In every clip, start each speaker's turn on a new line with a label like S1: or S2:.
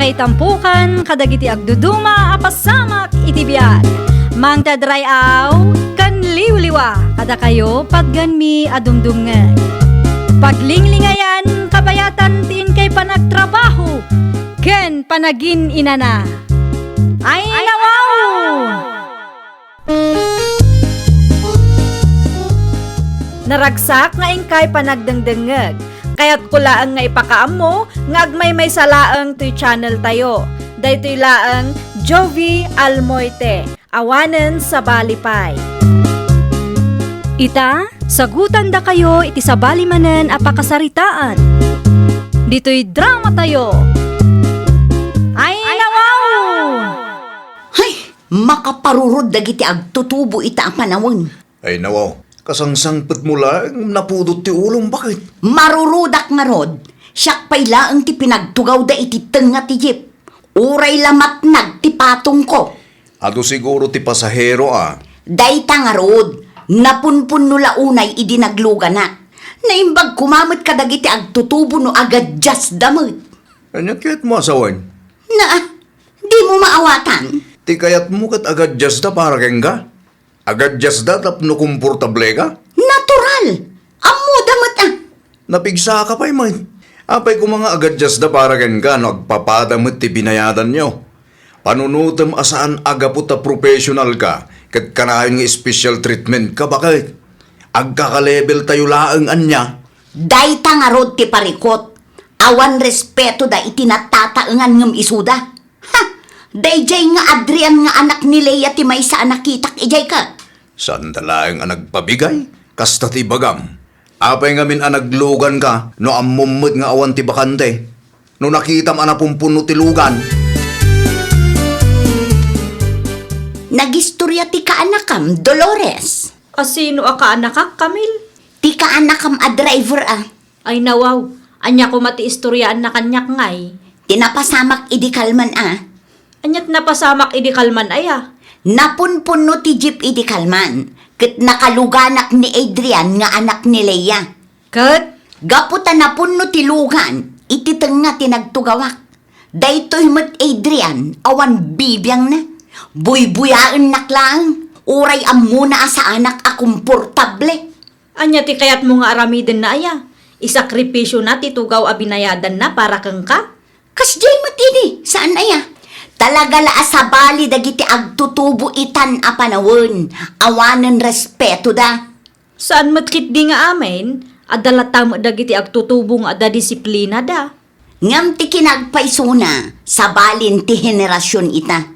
S1: kay tampukan, kadagiti agduduma, apasamak itibiyag. Mang tadray aw, kan liwliwa, kada kayo padganmi adumdumngay. Paglinglingayan, kabayatan tin kay panagtrabaho, ken panagin inana. Ay nawaw! Naragsak nga ingkay panagdengdengeg. Kaya't kulaang nga ipakaam mo, nga agmay may salaang to'y channel tayo. Daytoy laang Jovi Almoite, awanen sa balipay. Ita, sagutan da kayo iti sa balimanen apakasaritaan. Dito'y drama tayo. Ay nawaw!
S2: Hay, makaparurod dagiti agtutubo ita ang panawon.
S3: Ay nawaw, kasangsangpet mo lang, napudot ti ulong bakit?
S2: Marurudak nga rod, siyak pay laang ti pinagtugaw da iti tenga ti jeep. Uray lamat ti patong ko.
S3: Ado siguro ti pasahero
S2: Dayta nga rod, napunpun no launay idinagluganak. Naimbag kumamit ka dagiti agtutubo no agad just damot.
S3: Anya kayat mo asawan?
S2: Di mo maawatan.
S3: Ti kayat mo kat agad just da para keng ka? Agad just da tapno komportable ka?
S2: Natural. Amo damat
S3: Napigsa ka pa'y man. Apay ko mga agad just da para keng ka no agpapadamot ti binayadan nyo. Panunutam asaan aga po ta professional ka kat kanayon nga special treatment ka bakit? Agkaka-level tayo laang anya.
S2: Dayta nga rod ti parikot. Awan respeto da itinatataengan ngem isuda. Ha! Dayjay nga Adrian nga anak ni Leia ti maysa nakitak ijay ka.
S3: Sandalaang anagpabigay, kasta ti bagam. Apay ngamin anaglugan ka, no ammumod nga awan ti bakante. No nakitam anapumpuno ti lugan.
S2: Nagistorya ti kaanakam, Dolores.
S1: Asino ka anak Camille?
S2: Ti kaanakam a driver
S1: Ay nawaw, anya ko mati istoryaan na kanyak ngay.
S2: Tinapasamak idikalman
S1: Anyat napasamak idi kalman aya.
S2: Napunpun no ti jeep idikalman. Ket nakaluganak ni Adrian nga anak ni Leia.
S1: Kat?
S2: Gaputa napunno ti lugan, ititeng nga tinagtugawak. Daytoy met Adrian, awan bibiyang na. Buy-buyaan naklang, uray amuna sa anak a komportable.
S1: Anya ti kayat mo nga aramiden na aya. Isakripisyo na titugaw a binayadan na para kang ka.
S2: Kasjay matini, saan aya? Talaga la asabali dagiti agtutubo itan a panawon, awanen respeto da.
S1: Saan matkit di nga amin, adalatam dagiti agtutubong ada disiplina da.
S2: Ngam ti kinagpaisuna, sabalin ti henerasyon ita.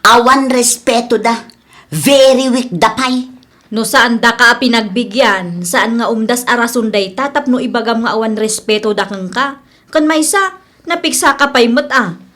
S2: Awan respeto da. Very weak da pay.
S1: No saan da ka pinagbigyan, saan nga umdas arasunday tatap no ibagam nga awan respeto da kang ka. Kan maysa, napiksa ka pay mat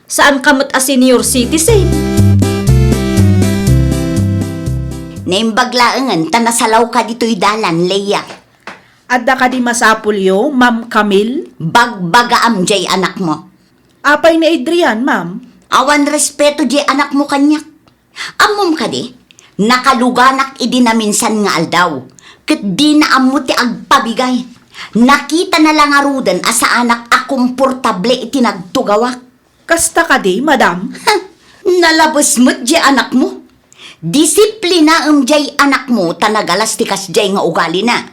S1: Saan ka mat a senior citizen?
S2: Naimbaglaangan, tanasalaw ka dito'y dalan, Leia.
S4: Adda ka di masapulyo, Ma'am Camille?
S2: Bagbaga amjay anak mo.
S4: Apay ni Adrian, ma'am.
S2: Awan respeto jay anak mo kanyak. Amom ka di, nakaluganak idinaminsan nga aldaw. Ket di na amo ti agpabigay. Nakita na lang arudan asa anak a komportable itinagtugawak.
S4: Kasta ka di, madam?
S2: Nalabas mo't jay anak mo. Disiplina jay anak mo tanagalas ti kasjay nga ugali na.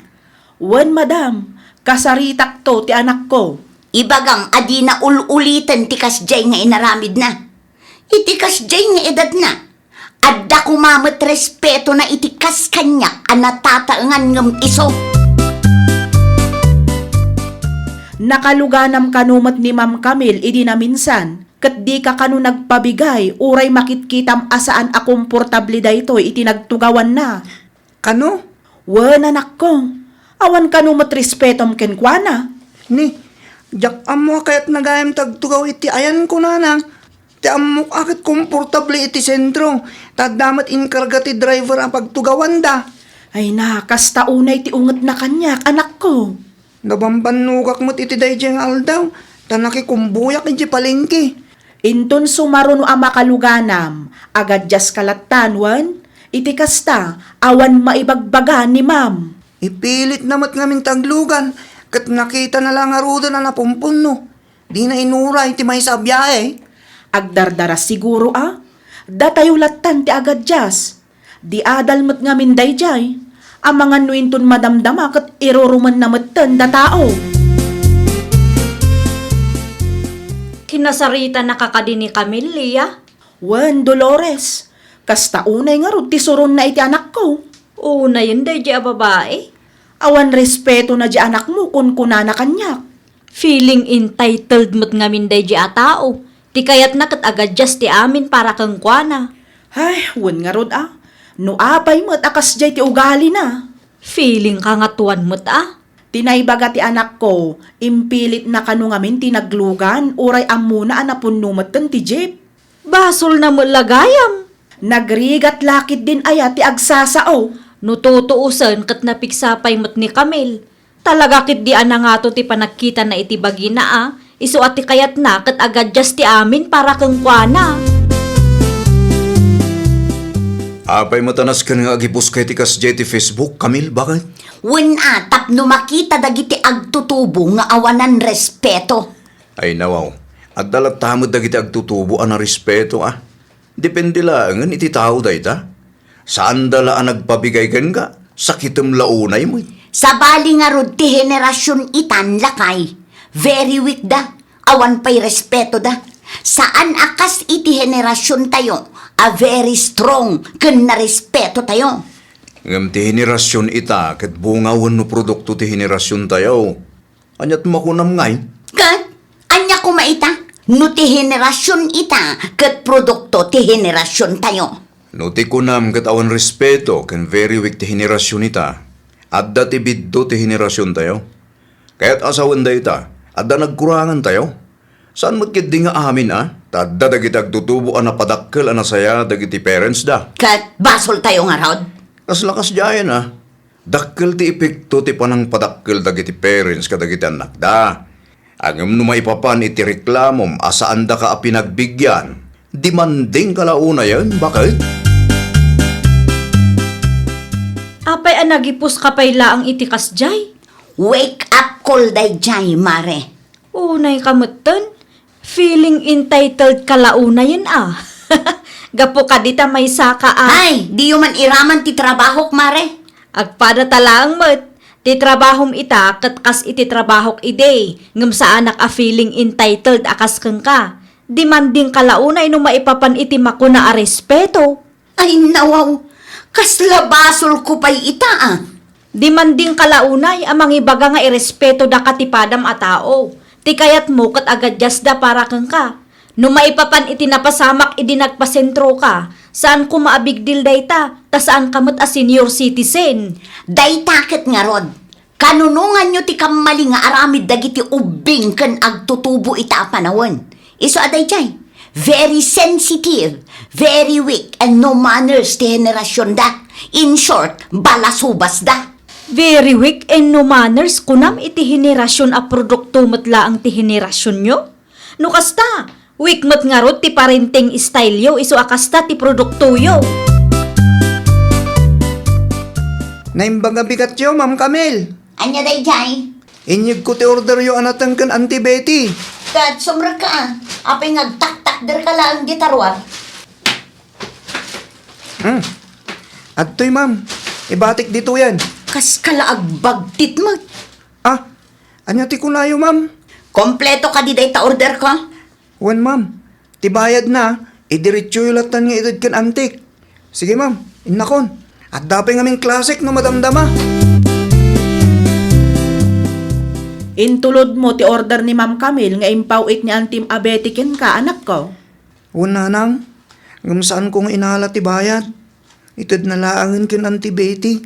S4: Wen, madam. Kasaritak to ti anak ko.
S2: Ibagam adi na ululitan ti kasjay nga inaramid na. Iti kasjay nga edad na. Adda kumamot respeto na iti kas kanyak ang natataangan ngam iso.
S4: Nakaluganam kanumat ni Ma'am Camille idi na minsan. Ket di ka kanu nagpabigay, uray makitkitam asaan a komportable daytoy itinagtugawan na.
S5: Kano?
S4: Wen, anak ko. Awan kanumat respetom kenkwana.
S5: Ni, jak amo kayat nagayam tagtugaw iti ayan ko nanang. Ti amo akit komportable iti sentro. Tadamat inkarga ti driver ang pagtugawan da.
S4: Ay na, kasta unay ti unget na kanyak, anak ko.
S5: Nabambanukak mo't iti dayjeng aldaw. Tanaki kumbuyak iti palengke.
S4: Inton sumaruno ang makaluganam, agad jas kalatan, wan? Iti kasta, awan maibagbaga ni ma'am.
S5: Ipilit namat ngamin taglugan. Kat nakita na lang aruda na napumpuno. Di na inuray ti may sabyahe.
S4: Agdardara siguro Datayo latan ti agad jas. Di adal met ngamin dayjay. Ang mga nuintun madamdama kat iruruman na metten da tao.
S1: Kinasarita nakakadi ni Camilla.
S4: Wen, Dolores. Kasta unay nga rod ti suron na iti anak ko.
S1: Una yun day di a babae.
S4: Awan respeto na di anak mo kun kunana kanyak.
S1: Feeling entitled mo't ngamin day di a tao. Ti kayat na kat agad just ti amin para kang kuana.
S4: Ay, wen nga rod No apay mo't akas jay ti ugali na.
S1: Feeling ka nga tuwan mo't
S4: Tinaybaga ti anak ko, impilit na kanu ngamin tinaglugan, uray amuna anapun numatan ti jeep.
S1: Basol na mo lagayam.
S4: Nagrigat lakit din aya ti agsasao.
S1: Nututuusan kat napiksapay mo't ni Camille. Talaga kit di ana nga to ti panagkita na iti bagi na Isu ati kayat na kat agad just ti amin para kang kuana.
S3: Apay matanas ka nga agipos kay ti kasjay ti Facebook, Camille, bakit?
S2: Wen tapno makita dagiti agtutubo nga awanan respeto.
S3: Ay nawaw, at dalat tamod dagiti agtutubo ang respeto Depende lang iti tao dayta. Saan dala ang nagpabigay kan ka? Sakitem launay mo.
S2: Sa bali nga rod ti henerasyon itan lakay. Very weak da. Awan pa'y respeto da. Saan akas iti henerasyon tayo? A very strong ken na respeto tayo.
S3: Ngam ti henerasyon ita, ket bungawan no produkto ti henerasyon tayo. Anyat makunam ngay.
S2: Kat, anya ko maita? No ti henerasyon ita, ket produkto ti henerasyon tayo.
S3: No ti kunam ket awan respeto, ken very weak ti henerasyon ita. Adda ti biddo ti henerasyon tayo. Kaya't asawan da ita, adda nagkurangan tayo. Saan mo't kit di nga amin Tadda dagiti agtutubo padakkel saya dagiti parents da.
S2: Kat, basol tayo nga rod.
S3: Kas lakas jayan Dakkel ti epekto ti panang padakkel dagiti parents kadagiti anak da. Agam no maipapan iti reklamom asaan da ka pinagbigyan. Demanding kalauna yan, bakit?
S1: Apay anagipos kapay laang iti kasjay.
S2: Wake up call day jay, mare.
S1: Unay kamutan. Feeling entitled kalauna yun Gapo ka dita may saka
S2: Ay, di man iraman ti trabahok, mare.
S1: Agpada talaang mo't. Ti trabahom ita kat kas iti trabahok ide. Ngam sa anak feeling entitled akas kang ka. Demanding kalaunay no maipapan iti makuna respeto.
S2: Ay, nawaw. Kasla basol ko pa'y ita
S1: Demanding kalaunay amang ibaga nga irespeto da katipadam a tao. Ti kayat mo kat agad da para kang ka. No maipapan iti napasamak idi nagpasentro ka. Saan ko maabigdil dayta? Ta saan kamot a senior citizen?
S2: Day takit nga rod. Kanunungan nyo ti kamali nga aramid dagiti ubing ken agtutubo ita a panawon. Iso aday jay. Very sensitive, very weak, and no manners ti henerasyon da. In short, balasubas da.
S1: Very weak and no manners kunam iti henerasyon a produkto matla ang ti henerasyon nyo? No kasta, weak mat nga rod ti parenting style yo iso akasta ti produkto yo.
S5: Naimbaga bigat yo, Ma'am Camille.
S2: Anya day jay?
S5: Inyig ko ti order yo anatan kan Auntie Betty.
S2: Kat, sumra ka Apay ngagtak-tak der ka lang gitarwar.
S5: Adtoy, ma'am. Ibatik dito yan.
S2: Kas kalaag bagtit mo.
S5: Anya ti kunayo, ma'am?
S2: Kompleto ka di day ta order ko?
S5: Wan, ma'am. Tibayad na. Idiretso yung latan nga itad kan antik. Sige, ma'am. Innakon. At dapay ngaming classic no madamdama.
S4: Intulod mo ti order ni Ma'am Camille nga impawit ni Antim Abetikin ka, anak ko.
S5: Una nang. Ngam saan kong inala ti bayad. Itad na laangin kin Auntie Betty.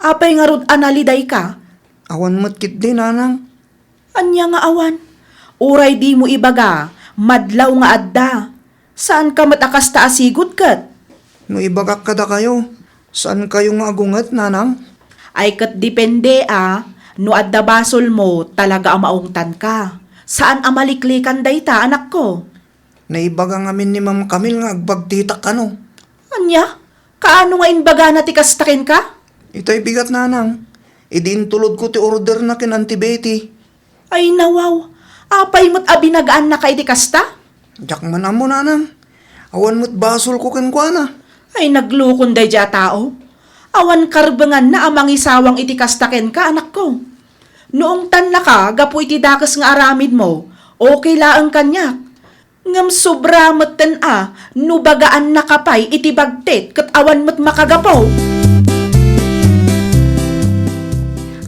S4: Apay nga rod analiday ka.
S5: Awan matkit din, anang.
S4: Anya nga awan. Uray di mo ibaga, madlaw nga adda. Saan ka matakas ta asigot kat?
S5: No ibagak kada kayo. Saan kayo nga agungat, nanang?
S4: Ay kat depende no adda basol mo talaga amaungtan ka. Saan amaliklikan dayta, anak ko?
S5: Naibaga ngamin ni Ma'am Camille nga agbagtitak ano.
S4: Anya? Kaano nga inbaga na ti kastakin ka?
S5: Itay bigat, nanang. Idintulod ko ti order na kin Auntie Betty.
S4: Ay nawaw, apay mo't abinagaan na kay di kasta?
S5: Jak man amo nanang. Awan mo't basol ko kan kwa na.
S4: Ay naglukon day dya tao. Awan karbangan na amang isawang iti kastaken ka, anak ko. Noong tan na ka, gapo iti dakas nga aramid mo, okay laang kanyak. Ngam sobra matan no bagaan na kapay iti bagtit, kat awan mat makagapo.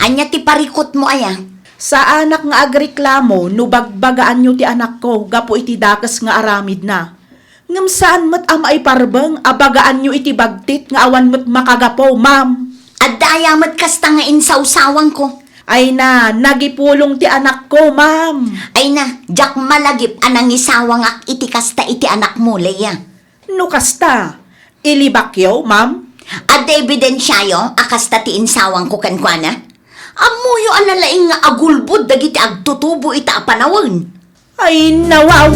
S2: Anya ti parikot mo aya.
S4: Sa anak nga agreklamo, no bagbagaan nyo ti anak ko, gapo iti dakas nga aramid na. Ngam saan mat ama iparbang, abagaan nyo iti bagtit nga awan mat makagapo, ma'am.
S2: Adaya mat kasta nga insawsawang ko.
S4: Ay na, nagipulong ti anak ko, ma'am.
S2: Ay na, jak malagip anang isawang ak iti kasta iti anak mo, Leia.
S4: No kasta, ilibakyo, ma'am.
S2: Ad ebidensyayo, akasta ti insawang ko kankwana. Amuyo alalaing nga agulbud dagiti agtutubo ita apanawon.
S4: Ay nawaw.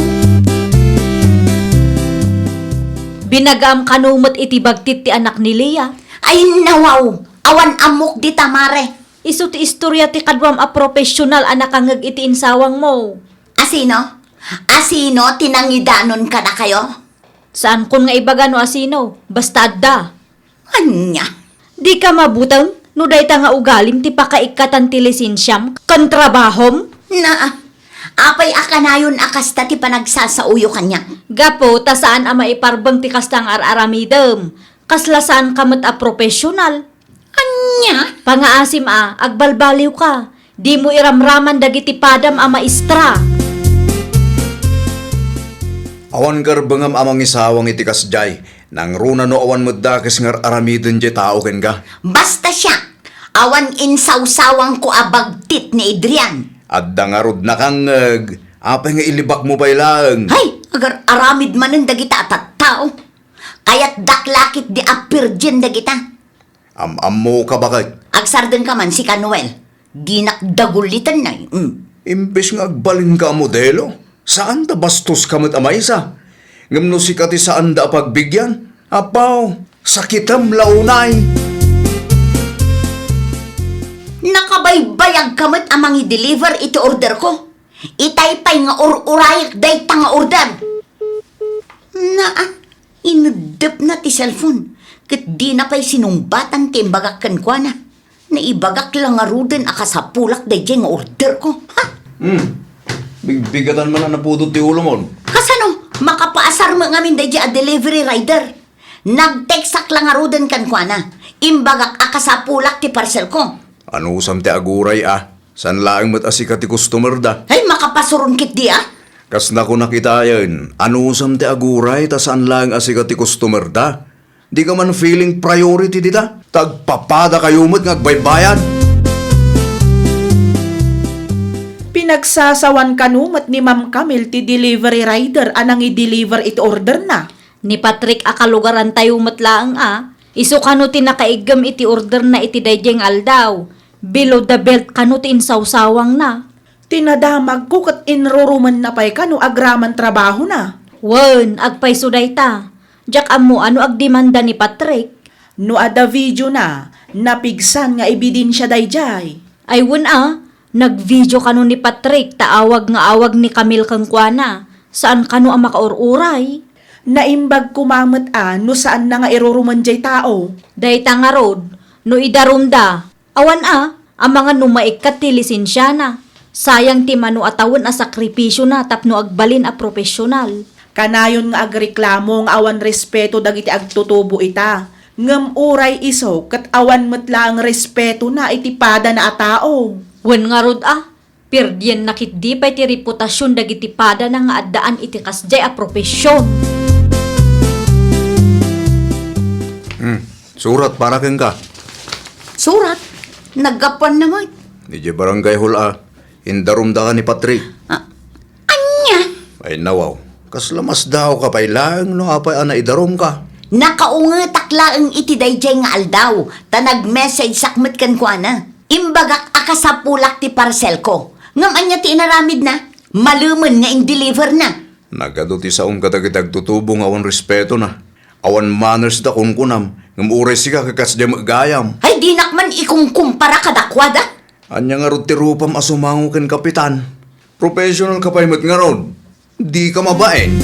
S1: Binagam kanumot iti bagtit ti anak ni Leah.
S2: Ay nawaw, awan amok di tamare.
S1: Isu ti istorya ti kadwam a profesional anak angag iti insawang mo.
S2: Asino? Asino tinangidanon ka na kayo?
S1: Saan kun nga ibaga no asino? Basta adda.
S2: Anya?
S1: Di ka mabutang no dayta nga ugalim ti pakaikatan ti lisensyam kan trabahom.
S2: Na, apay akanayon akasta ti panagsasauyo kanya.
S1: Gapo ta saan ama iparbang ti kastang araramidem. Kasla saan kamat a profesional.
S2: Anya?
S1: Pangaasim agbalbaliw ka. Di mo iramraman dagiti padam a maestra.
S3: Awan karbangam amang isawang iti kasjay, nang runa no awan moddakes ngar aramiden je tao ken ka.
S2: Basta siya, awan insawsawang ko abagtit ni Adrian.
S3: Adda nga rod nakangag, apay nga ilibak mo pa ilang.
S2: Hay, agar aramid manen dagita at tao. Kaya't daklakit di apirgin dagita.
S3: Am-ammo ka bakit?
S2: Agsarden ka man si Kanuel. Ginakdagulitan na.
S3: Imbes nga agbalin ka modelo, saan ta bastos kamot amaysa? Ngamno si kati saan da pagbigyan? Apaw, sakitam launay.
S2: Nakabaybayag kamot amang i-deliver iti order ko. Itaypay nga urayak day nga order. Inudep na ti cellphone. Kat di na pa'y sinumbatan ti imbagak kwa na. Naibagak lang nga ruden akasapulak day nga order ko. Ha?
S3: Bigbigatan man na napudot ti ulo mo.
S2: Kasano? Makapaasar mo ngamin day a delivery rider. Nag-texak lang nga ruden kwa na. Imbagak akasapulak ti parcel ko.
S3: Ano usam ti aguray San laang mat asika ti customer da?
S2: Ay, makapasurun kit di
S3: Kas na ko nakita yan, ano usam ti aguray ta saan laang asika ti customer da? Di ka man feeling priority di da? Tagpapada kayo mo't ngagbaybayan.
S4: Pinagsasawan kanumat ni Ma'am Camille ti delivery rider anang i-deliver iti order na.
S1: Ni Patrick akalugaran tayo matlaang Isu kano ti nakaigam iti order na iti dayjeng aldaw. Below the belt kano ti insawsawang na.
S4: Tinadamag ko kat inruruman na pa'y kano agraman trabaho na.
S1: Wen, agpay suday ta. Jak amo ano agdemanda ni Patrick.
S4: No ada video na, napigsan nga ebidensya dayjay.
S1: Ay wen nag-video kano ni Patrick taawag nga awag ni Camille Kangkwana. Saan kano ang makaururay?
S4: Naimbag kumamat no saan na nga iruruman jay tao.
S1: Dayta nga rod, no idarumda. Awan ang mga numaikat ti lisensya na. Sayang ti manu atawon a sakripisyo na tapno agbalin a profesional.
S4: Kanayon nga agreklamo nga awan respeto dagiti agtutubo ita. Ngem uray iso kat awan metla ang respeto na iti pada na a tao.
S1: Wen nga rod pirdyen nakit di pa iti reputasyon dagiti pada na nga addaan iti kasjay a profesyon.
S3: Surat para ken ka.
S2: Surat? Naggapan naman.
S3: Di je barangay hall Indarum da ka ni Patrick.
S2: Anya?
S3: Ay nawaw. Kas lamas daw ka pa'y lang no apay idarum ka.
S2: Nakaungatak laang iti dayjay nga aldaw. Ta nag-message sakmet kan kwa na. Imbagak akasapulak ti parcel ko. Ngam anya ti inaramid na. Maluman nga in-deliver na.
S3: Nagado ti saong katagitag tutubo nga awan respeto na. Awan manners da kung kunam. Ngam uray sika kakas di magayam.
S2: Ay di nakman ikong kumpara kadakwada.
S3: Anya nga rod ti rupam asumango ken kapitan. Professional ka pa'y mat nga rod. Di ka mabain.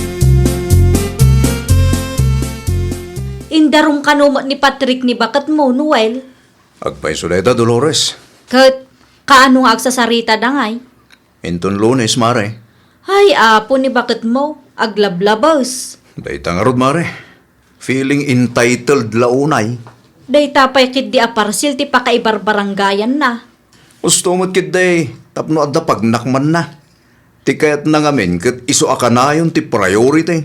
S1: Indarum kanumot ni Patrick ni bakat mo, Noel.
S3: Agpaisuleta, Dolores.
S1: Kat, kaano nga agsasarita dangay?
S3: Inton Lunes, mare.
S1: Ay, apo ni bakat mo, aglablabos.
S3: Dayta nga rod, mare. Feeling entitled launay.
S1: Day tapay kid di aparsil ti pakaibarbaranggayan na.
S3: Gusto mo't kid day, tapno adda pagnakman na. Ti kayat na ngamin, kat iso akanayon ti priority.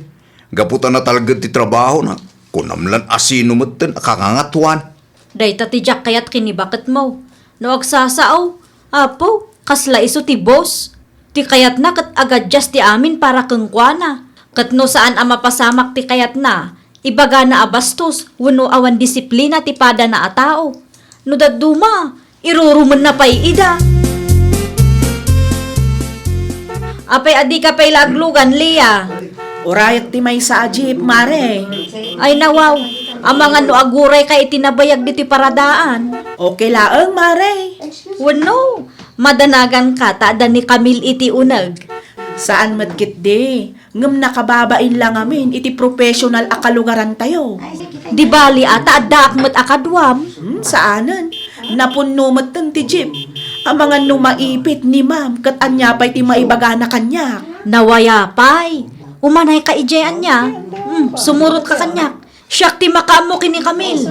S3: Gaputan na talagad ti trabaho na. Kunamlan asino mo't ten akangangatuan.
S1: Day tatijak kayat kinibakat mo. No agsasaaw, apo, kasla iso ti boss. Ti kayat na kat agad just ti amin para kengkwana. Kat no saan ama pasamak ti kayat na, ibaga na abastos, wano awan disiplina ti pada na atao. No daduma, iruruman na pay ida. Apay adi ka pay laglugan, Lia.
S4: Urayat ti may sa jeep, mare.
S1: Ay nawaw, ang mga no aguray kay itinabayag diti paradaan.
S4: Okay laang, mare.
S1: Wano, madanagan ka ta ni Camille iti unag.
S4: Saan matkit di? Ngam nakababain lang amin, iti professional akalugaran tayo.
S1: Di bali ata adakmet akadwam.
S4: Saanan? Napunno matan ti jeep. Ang mga numaipit ni ma'am, kat anya pa'y ti maibaga na kanya.
S1: Nawaya pay. Umanay ka ijean niya. Sumurot ka kanyak. Siyak ti makaamo kini Camille.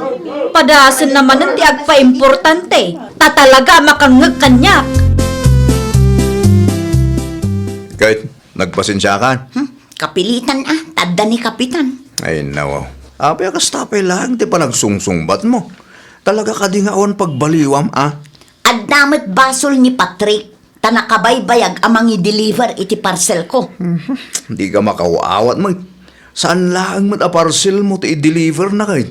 S1: Padasan naman ang ti agpa-importante. Tatalaga makangag kanyak.
S3: Kahit nagpasensya ka.
S2: Kapilitan tadda ni kapitan.
S3: Ay, nawaw. Apay akastapay lang, di pa nagsungsungbat mo. Talaga ka di nga awan pagbaliwam,
S2: Addamet basol ni Patrick, tanakabaybayag amang i-deliver iti parcel ko.
S3: Di ka makawawat mo. Saan lang mat a parcel mo ti i-deliver na kahit?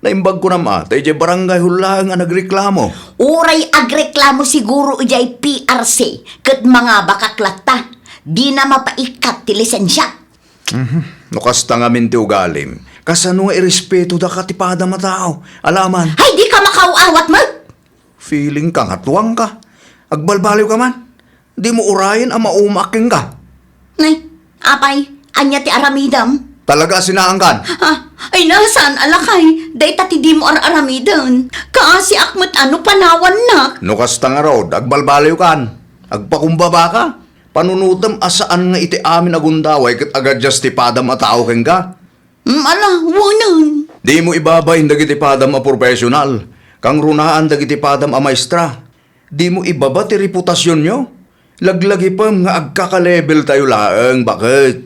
S3: Naimbag ko na tayo dyan barangay hulang nga nagreklamo.
S2: Uray agreklamo siguro ijay PRC, kat mga bakaklata, di na mapaikat ti lisensya.
S3: Nukasta nga min ti ugalim. Kasano nga irespeto da katipada matao. Alaman,
S2: Ay, di ka makaawat mo!
S3: feeling kang hatuwang ka. Agbalbaliw ka man. Di mo urayan ang maumaking ka.
S2: Nay, apay, anya ti aramidam?
S3: Talaga sinaangkan.
S2: Ay, nasaan alakay? Day tati di mo aramidam. Kaasi akmat ano panawan na.
S3: Nukasta nga raw, agbalbaliw kan. Agpakumbaba ka. Panunutam asaan nga iti amin agundaway kat agad just tipadam atao keng ka.
S2: Ala, wanan.
S3: Di mo ibabayin dagiti padam a profesional. Kang runaan dagiti padam a maestra. Di mo ibaba ti reputasyon nyo. Laglagi pa nga agkaka-level tayo laeng. Bakit?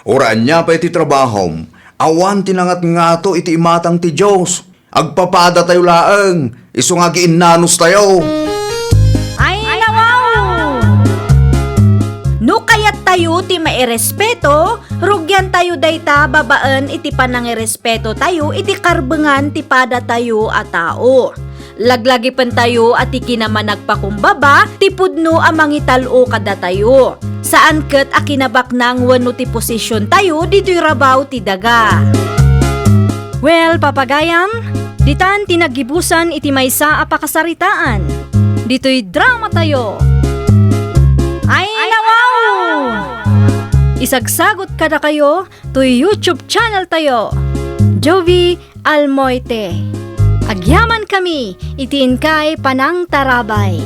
S3: Oraan niya pa iti trabaho. Awan tinangat nga to iti imatang ti Diyos. Agpapada tayo laeng. Iso nga giinnanos tayo.
S1: Ay, nawaw! No kayat tayo ti mairespeto, rugyan tayo dayta babaan iti panangirespeto tayo iti karbengan ti pada tayo a tao. Laglagi pen tayo at ikinaman nagpakumbaba, tipudno amang italo kada tayo. Saan ket akinabak nang wano ti posisyon tayo, dito'y rabaw ti daga. Well, papagayam, ditan tinagibusan iti maysa a pakasaritaan. Dito'y drama tayo. Ay, nawaw! Isagsagot kada kayo, to'y YouTube channel tayo. Jovi Almoite. Agyaman kami, itiin kay Panang Tarabay.